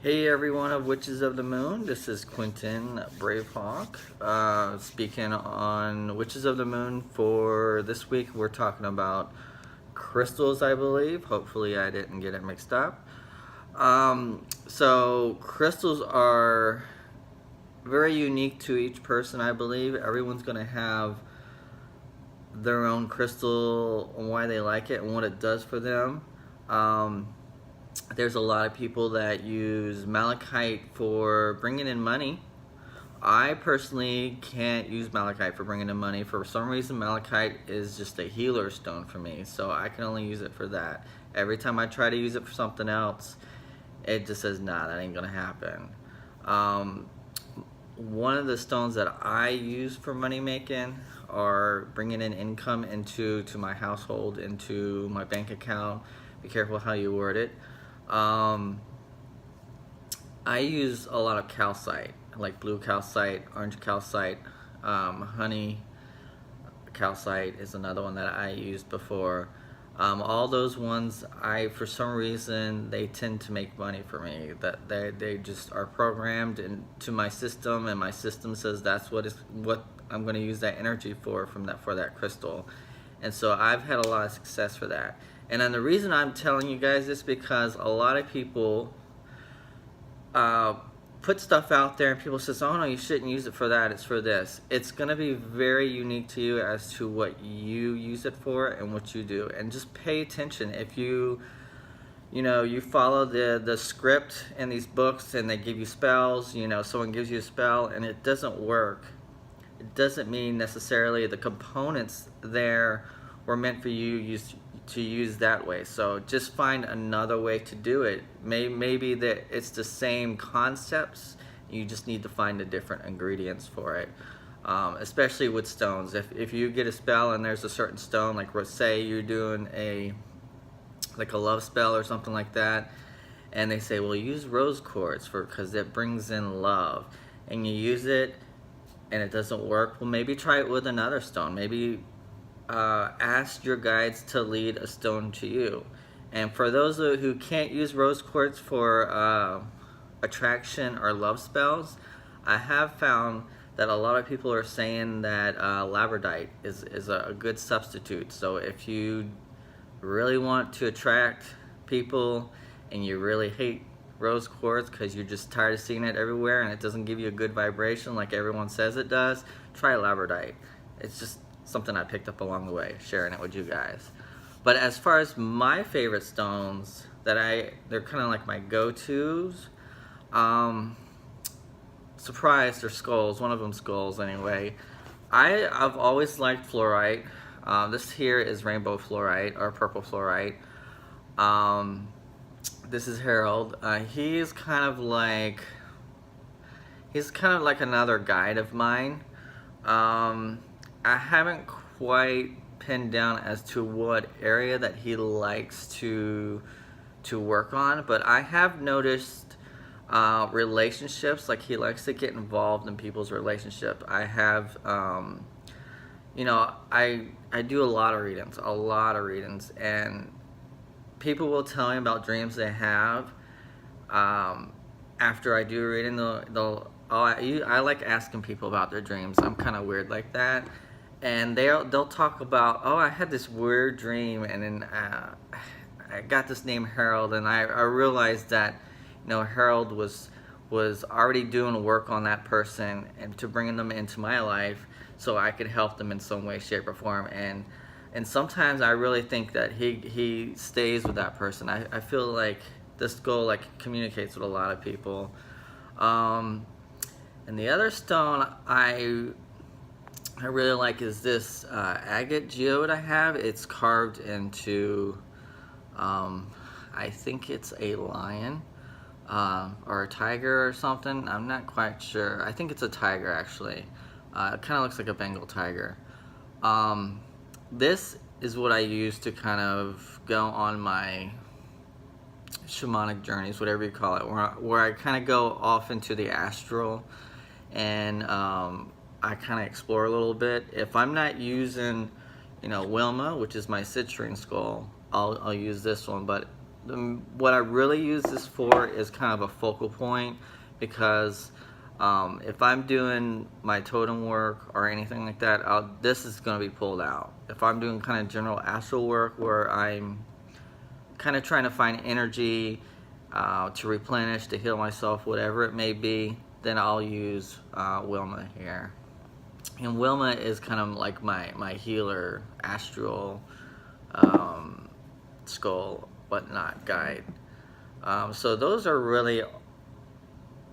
Hey everyone of Witches of the Moon, this is Quentin Bravehawk speaking on Witches of the Moon. For this week we're talking about crystals, I believe. Hopefully I didn't get it mixed up. So crystals are very unique to each person, I believe. Everyone's going to have their own crystal and why they like it and what it does for them. There's a lot of people that use malachite for bringing in money. I personally can't use malachite for bringing in money. For some reason, malachite is just a healer stone for me, so I can only use it for that. Every time I try to use it for something else, it just says, nah, that ain't gonna happen. One of the stones that I use for money making are bringing in income into my household, into my bank account. Be careful how you word it. I use a lot of calcite, like blue calcite, orange calcite, honey calcite is another one that I used before. All those ones, for some reason, they tend to make money for me. That they just are programmed into my system, and my system says that's what I'm going to use that energy for that crystal. And so I've had a lot of success for that. And then the reason I'm telling you guys this because a lot of people put stuff out there and people says, oh no, you shouldn't use it for that, it's for this. It's going to be very unique to you as to what you use it for and what you do. And just pay attention. If you follow the script in these books and they give you spells, someone gives you a spell and it doesn't work, it doesn't mean necessarily the components there were meant for you to use that way. So just find another way to do it. Maybe that it's the same concepts, you just need to find the different ingredients for it. Especially with stones. If you get a spell and there's a certain stone, like say you're doing a love spell or something like that, and they say, well, use rose quartz because it brings in love, and you use it and it doesn't work, well, maybe try it with another stone. Maybe ask your guides to lead a stone to you. And for those who can't use rose quartz for attraction or love spells, I have found that a lot of people are saying that labradorite is a good substitute. So if you really want to attract people and you really hate rose quartz because you're just tired of seeing it everywhere and it doesn't give you a good vibration like everyone says it does, try labradorite. It's just something I picked up along the way, sharing it with you guys. But as far as my favorite stones they're kind of like my go-tos. Surprise, they're skulls. One of them skulls anyway. I've always liked fluorite. This here is rainbow fluorite or purple fluorite. This is Harold. He's kind of like another guide of mine. I haven't quite pinned down as to what area that he likes to work on, but I have noticed relationships, like he likes to get involved in people's relationship. I have, I do a lot of readings, and people will tell me about dreams they have. After I do a reading, I like asking people about their dreams. I'm kind of weird like that. And they'll talk about, oh, I had this weird dream, and then I got this name Harold, and I realized that Harold was already doing work on that person and to bringing them into my life so I could help them in some way, shape, or form. And sometimes I really think that he stays with that person. I feel like this skull communicates with a lot of people. And the other stone I really like is this agate geode I have. It's carved into, I think it's a lion or a tiger or something. I'm not quite sure. I think it's a tiger actually. It kind of looks like a Bengal tiger. This is what I use to kind of go on my shamanic journeys, whatever you call it, where I kind of go off into the astral and I kind of explore a little bit. If I'm not using, Wilma, which is my citrine skull, I'll use this one. But what I really use this for is kind of a focal point, because if I'm doing my totem work or anything like that, this is going to be pulled out. If I'm doing kind of general astral work where I'm kind of trying to find energy to replenish, to heal myself, whatever it may be, then I'll use Wilma here. And Wilma is kind of like my healer, astral, skull, whatnot guide. So those are really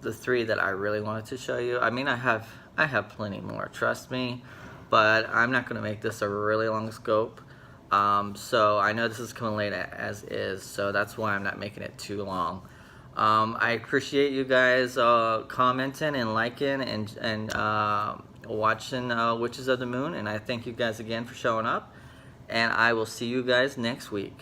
the 3 that I really wanted to show you. I mean, I have plenty more, trust me, but I'm not going to make this a really long scope. So I know this is coming late as is, so that's why I'm not making it too long. I appreciate you guys commenting and liking and watching Witches of the Moon, and I thank you guys again for showing up, and I will see you guys next week.